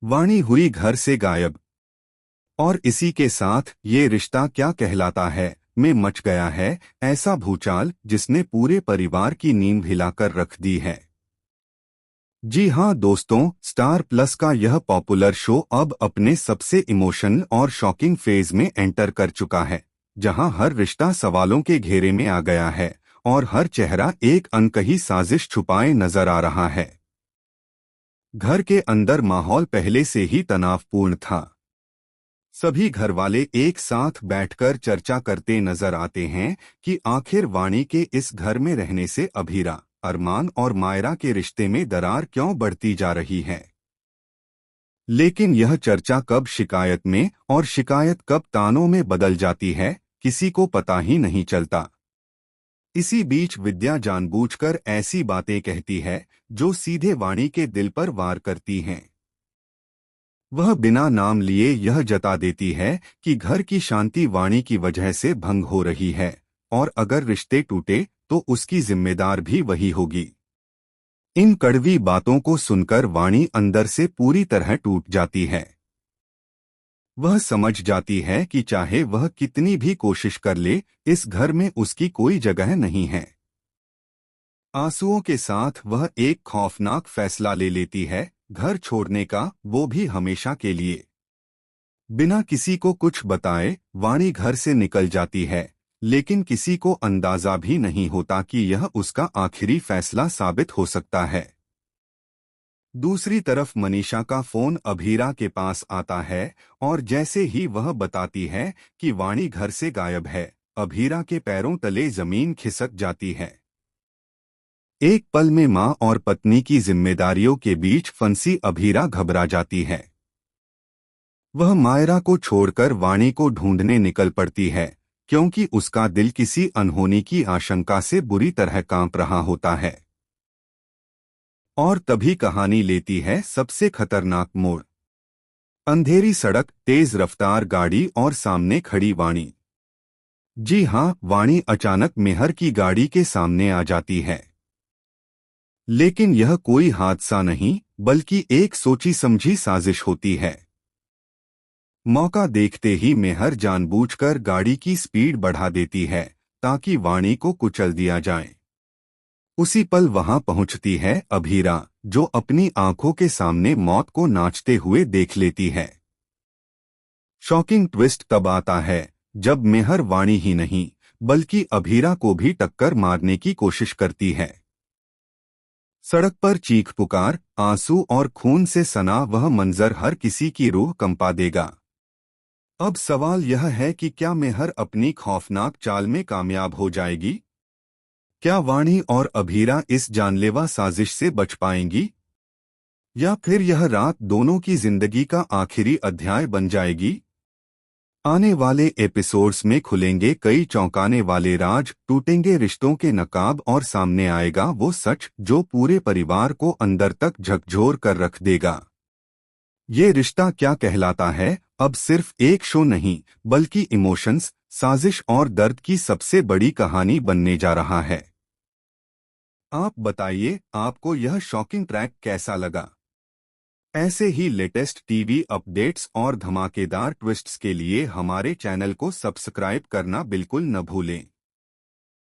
वाणी हुई घर से गायब। और इसी के साथ ये रिश्ता क्या कहलाता है में मच गया है ऐसा भूचाल जिसने पूरे परिवार की नींद हिलाकर रख दी है। जी हाँ दोस्तों, स्टार प्लस का यह पॉपुलर शो अब अपने सबसे इमोशनल और शॉकिंग फेज में एंटर कर चुका है, जहां हर रिश्ता सवालों के घेरे में आ गया है और हर चेहरा एक अनकही साजिश छुपाए नजर आ रहा है। घर के अंदर माहौल पहले से ही तनावपूर्ण था। सभी घरवाले एक साथ बैठकर चर्चा करते नजर आते हैं कि आखिर वाणी के इस घर में रहने से अभीरा, अरमान और मायरा के रिश्ते में दरार क्यों बढ़ती जा रही है। लेकिन यह चर्चा कब शिकायत में और शिकायत कब तानों में बदल जाती है, किसी को पता ही नहीं चलता। इसी बीच विद्या जानबूझकर ऐसी बातें कहती है जो सीधे वाणी के दिल पर वार करती हैं। वह बिना नाम लिए यह जता देती है कि घर की शांति वाणी की वजह से भंग हो रही है और अगर रिश्ते टूटे तो उसकी जिम्मेदार भी वही होगी। इन कड़वी बातों को सुनकर वाणी अंदर से पूरी तरह टूट जाती है। वह समझ जाती है कि चाहे वह कितनी भी कोशिश कर ले, इस घर में उसकी कोई जगह नहीं है। आंसुओं के साथ वह एक खौफनाक फैसला ले लेती है, घर छोड़ने का, वो भी हमेशा के लिए। बिना किसी को कुछ बताए वाणी घर से निकल जाती है, लेकिन किसी को अंदाजा भी नहीं होता कि यह उसका आखिरी फैसला साबित हो सकता है। दूसरी तरफ मनीषा का फोन अभीरा के पास आता है और जैसे ही वह बताती है कि वाणी घर से गायब है, अभीरा के पैरों तले जमीन खिसक जाती है। एक पल में मां और पत्नी की जिम्मेदारियों के बीच फंसी अभीरा घबरा जाती है। वह मायरा को छोड़कर वाणी को ढूंढने निकल पड़ती है, क्योंकि उसका दिल किसी अनहोनी की आशंका से बुरी तरह कांप रहा होता है। और तभी कहानी लेती है सबसे खतरनाक मोड़। अंधेरी सड़क, तेज रफ्तार गाड़ी और सामने खड़ी वाणी। जी हाँ, वाणी अचानक मेहर की गाड़ी के सामने आ जाती है। लेकिन यह कोई हादसा नहीं, बल्कि एक सोची समझी साजिश होती है। मौका देखते ही मेहर जानबूझकर गाड़ी की स्पीड बढ़ा देती है ताकि वाणी को कुचल दिया जाए। उसी पल वहां पहुंचती है अभीरा, जो अपनी आंखों के सामने मौत को नाचते हुए देख लेती है। शॉकिंग ट्विस्ट तब आता है जब मेहर वाणी ही नहीं बल्कि अभीरा को भी टक्कर मारने की कोशिश करती है। सड़क पर चीख पुकार, आंसू और खून से सना वह मंजर हर किसी की रूह कंपा देगा। अब सवाल यह है कि क्या मेहर अपनी खौफनाक चाल में कामयाब हो जाएगी? क्या वाणी और अभीरा इस जानलेवा साजिश से बच पाएंगी? या फिर यह रात दोनों की जिंदगी का आखिरी अध्याय बन जाएगी? आने वाले एपिसोड्स में खुलेंगे कई चौंकाने वाले राज, टूटेंगे रिश्तों के नकाब और सामने आएगा वो सच जो पूरे परिवार को अंदर तक झकझोर कर रख देगा। ये रिश्ता क्या कहलाता है अब सिर्फ एक शो नहीं, बल्कि इमोशंस, साजिश और दर्द की सबसे बड़ी कहानी बनने जा रहा है। आप बताइए, आपको यह शॉकिंग ट्रैक कैसा लगा? ऐसे ही लेटेस्ट टीवी अपडेट्स और धमाकेदार ट्विस्ट्स के लिए हमारे चैनल को सब्सक्राइब करना बिल्कुल न भूलें।